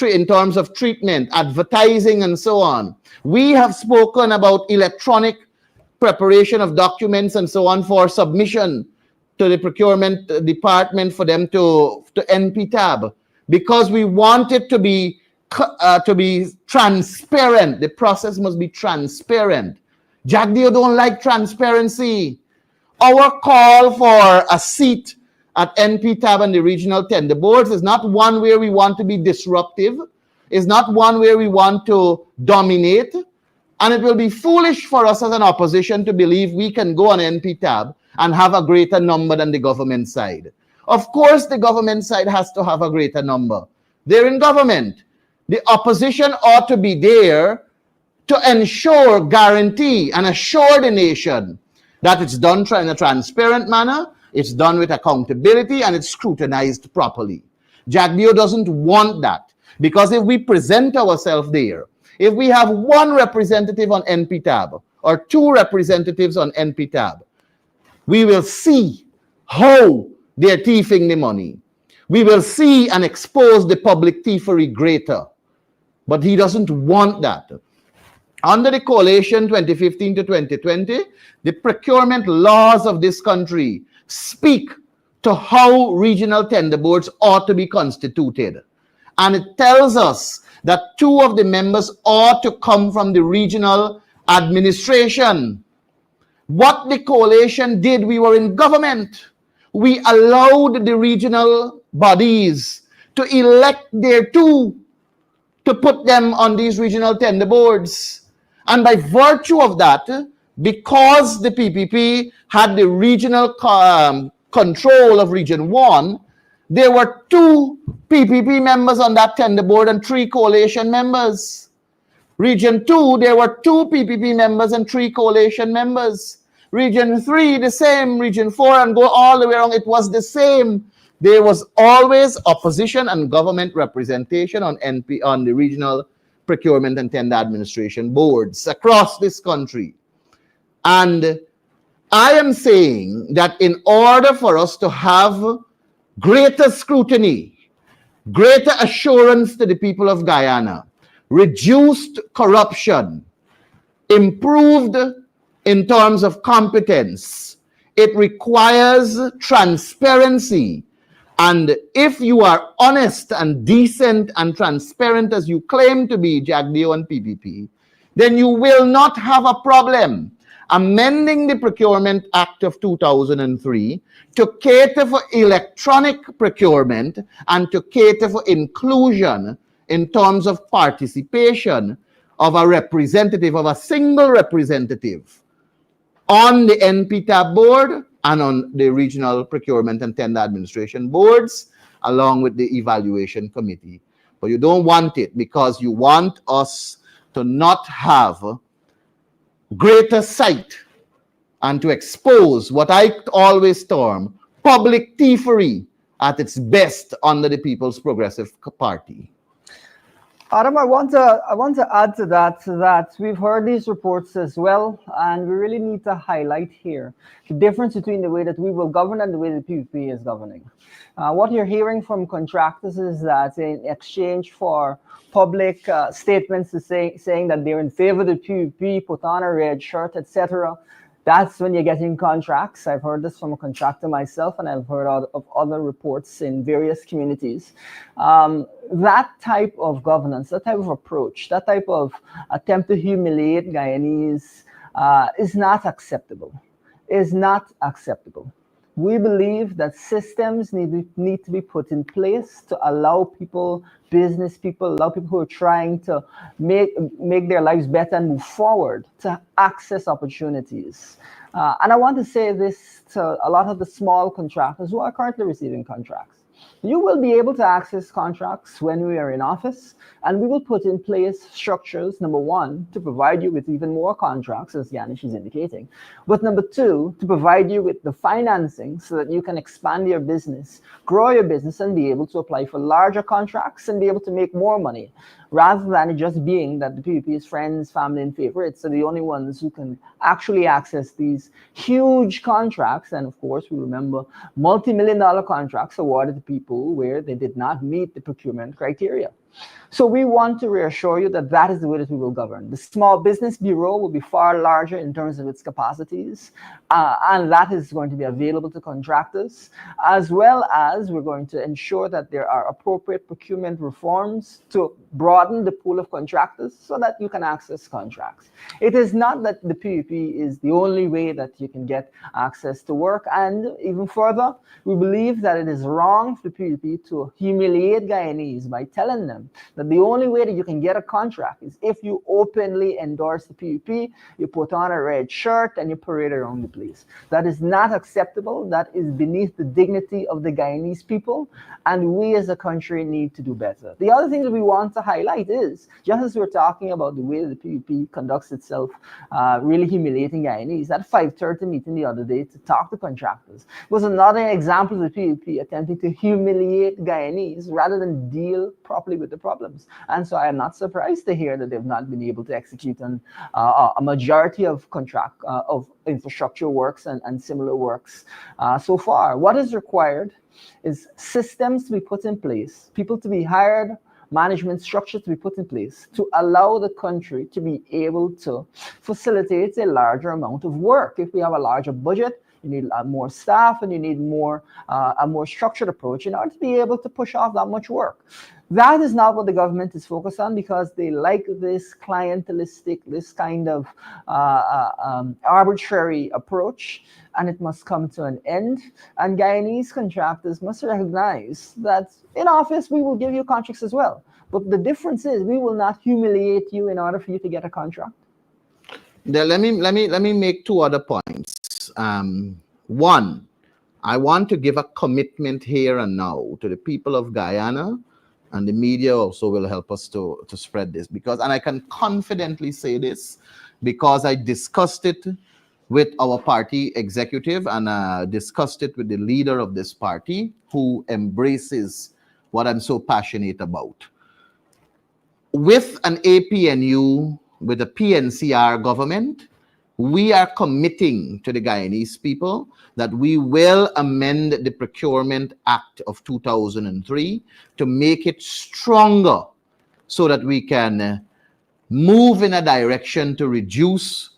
in terms of treatment, advertising, and so on. We have spoken about electronic preparation of documents and so on for submission to the procurement department for them to NPTAB, because we want it to be transparent. The process must be transparent. Jagdeo don't like transparency. Our call for a seat at NPTAB and the regional tender boards is not one where we want to be disruptive, is not one where we want to dominate, and it will be foolish for us as an opposition to believe we can go on NPTAB and have a greater number than the government side. Of course, the government side has to have a greater number. They're in government. The opposition ought to be there to ensure, guarantee, and assure the nation that it's done in a transparent manner, it's done with accountability, and it's scrutinized properly. Jagdeo doesn't want that, because if we present ourselves there, if we have one representative on NPTAB or two representatives on NPTAB, we will see how they're thieving the money. We will see and expose the public thievery greater. But he doesn't want that. Under the coalition 2015 to 2020, the procurement laws of this country speak to how regional tender boards ought to be constituted. And it tells us that two of the members ought to come from the regional administration. What the coalition did, we were in government. We allowed the regional bodies to elect their two, to put them on these regional tender boards. And by virtue of that, because the PPP had the regional control of Region 1, there were two PPP members on that tender board and three coalition members. Region 2, there were two PPP members and three coalition members. Region 3, the same. Region 4, and go all the way around, it was the same. There was always opposition and government representation on the regional procurement and tender administration boards across this country. And I am saying that in order for us to have greater scrutiny, greater assurance to the people of Guyana, reduced corruption, improved in terms of competence, it requires transparency. And if you are honest and decent and transparent as you claim to be, Jagdeo and PPP, then you will not have a problem amending the Procurement Act of 2003 to cater for electronic procurement and to cater for inclusion in terms of participation of a representative, of a single representative on the NPTAB board and on the regional procurement and tender administration boards, along with the evaluation committee. But you don't want it because you want us to not have greater sight and to expose what I always term public thievery at its best under the People's Progressive Party. Adam, I want to add to that we've heard these reports as well, and we really need to highlight here the difference between the way that we will govern and the way the PPP is governing. What you're hearing from contractors is that in exchange for public statements saying that they're in favor of the PPP, put on a red shirt, etc., that's when you're getting contracts. I've heard this from a contractor myself, and I've heard of other reports in various communities. That type of governance, that type of approach, that type of attempt to humiliate Guyanese is not acceptable. Is not acceptable. We believe that systems need to be put in place to allow people, business people, allow people who are trying to make their lives better and move forward to access opportunities. And I want to say this to a lot of the small contractors who are currently receiving contracts. You will be able to access contracts when we are in office, and we will put in place structures, number one, to provide you with even more contracts, as Yanish is indicating, but number two, to provide you with the financing so that you can expand your business, grow your business, and be able to apply for larger contracts and be able to make more money, rather than it just being that the PPP's friends, family, and favorites are the only ones who can actually access these huge contracts. And of course, we remember multi-million-dollar contracts awarded to people where they did not meet the procurement criteria. So we want to reassure you that that is the way that we will govern. The Small Business Bureau will be far larger in terms of its capacities, and that is going to be available to contractors, as well as we're going to ensure that there are appropriate procurement reforms to broaden the pool of contractors so that you can access contracts. It is not that the PPP is the only way that you can get access to work, and even further, we believe that it is wrong for the PPP to humiliate Guyanese by telling them that the only way that you can get a contract is if you openly endorse the PPP, you put on a red shirt, and you parade around the place. That is not acceptable. That is beneath the dignity of the Guyanese people, and we as a country need to do better. The other thing that we want to highlight is, just as we're talking about the way the PPP conducts itself, really humiliating Guyanese, that 5:30 meeting the other day to talk to contractors was another example of the PPP attempting to humiliate Guyanese rather than deal properly with the problems. And so I am not surprised to hear that they've not been able to execute on a majority of of infrastructure works and similar works so far. What is required is systems to be put in place, people to be hired, management structure to be put in place to allow the country to be able to facilitate a larger amount of work. If we have a larger budget, you need more staff, and you need a more structured approach in order to be able to push off that much work. That is not what the government is focused on, because they like this clientelistic, this kind of arbitrary approach, and it must come to an end. And Guyanese contractors must recognize that in office, we will give you contracts as well. But the difference is we will not humiliate you in order for you to get a contract. Now, let me make two other points. One, I want to give a commitment here and now to the people of Guyana, and the media also will help us to spread this, because, and I can confidently say this because I discussed it with our party executive and discussed it with the leader of this party, who embraces what I'm so passionate about. With an APNU, with a PNCR government, we are committing to the Guyanese people that we will amend the Procurement Act of 2003 to make it stronger so that we can move in a direction to reduce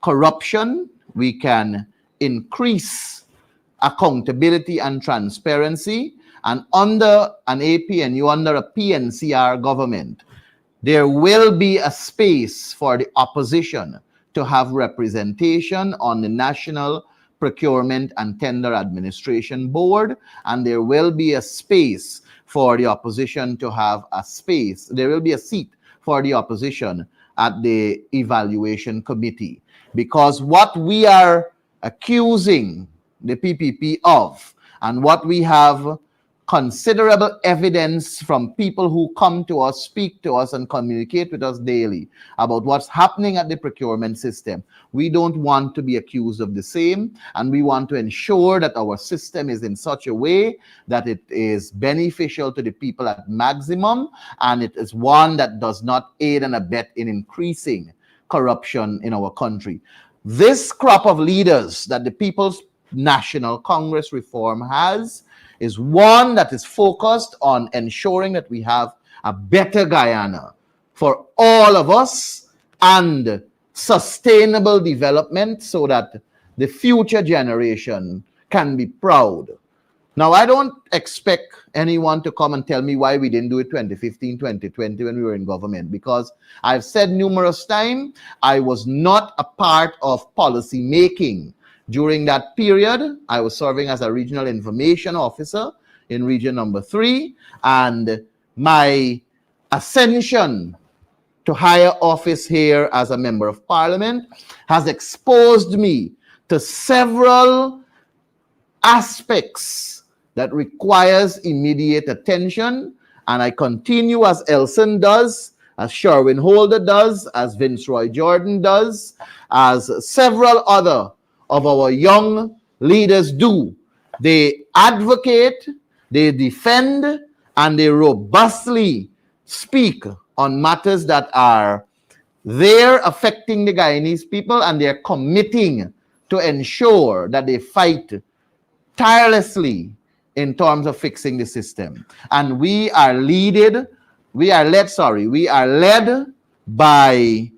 corruption, we can increase accountability and transparency, and under an APNU, under a PNCR government, there will be a space for the opposition to have representation on the National Procurement and Tender Administration Board, and there will be a space for the opposition to have a space. There will be a seat for the opposition at the evaluation committee, because what we are accusing the PPP of, and what we have considerable evidence from people who come to us, speak to us, and communicate with us daily about what's happening at the procurement system. We don't want to be accused of the same, and we want to ensure that our system is in such a way that it is beneficial to the people at maximum, and it is one that does not aid and abet in increasing corruption in our country. This crop of leaders that the People's National Congress Reform has is one that is focused on ensuring that we have a better Guyana for all of us and sustainable development so that the future generation can be proud. Now, I don't expect anyone to come and tell me why we didn't do it 2015, 2020 when we were in government, because I've said numerous times, I was not a part of policy making. During that period, I was serving as a regional information officer in region number 3, and my ascension to higher office here as a member of parliament has exposed me to several aspects that requires immediate attention. And I continue as Elson does, as Sherwin Holder does, as Vince Roy Jordan does, as several other of our young leaders do. They advocate, they defend, and they robustly speak on matters that are there affecting the Guyanese people, and they're committing to ensure that they fight tirelessly in terms of fixing the system. And we are led by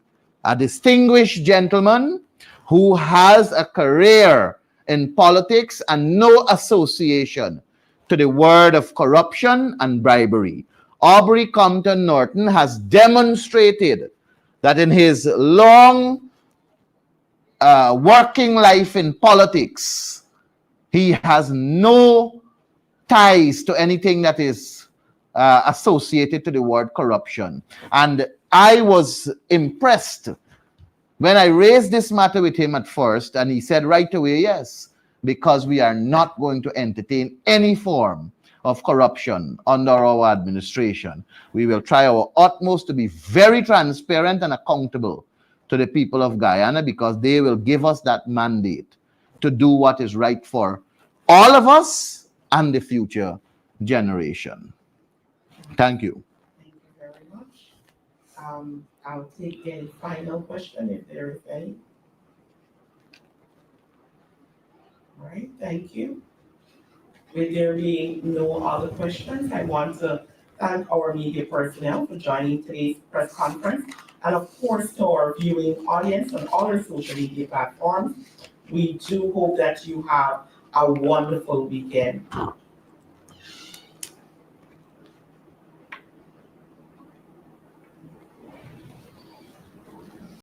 a distinguished gentleman who has a career in politics and no association to the word of corruption and bribery. Aubrey Compton Norton has demonstrated that in his long working life in politics, he has no ties to anything that is associated to the word corruption. And I was impressed when I raised this matter with him at first, and he said right away, yes, because we are not going to entertain any form of corruption under our administration. We will try our utmost to be very transparent and accountable to the people of Guyana, because they will give us that mandate to do what is right for all of us and the future generation. Thank you. Thank you very much. I'll take a final question if there is any. All right, thank you. With there being no other questions, I want to thank our media personnel for joining today's press conference, and of course to our viewing audience on all our social media platforms. We do hope that you have a wonderful weekend.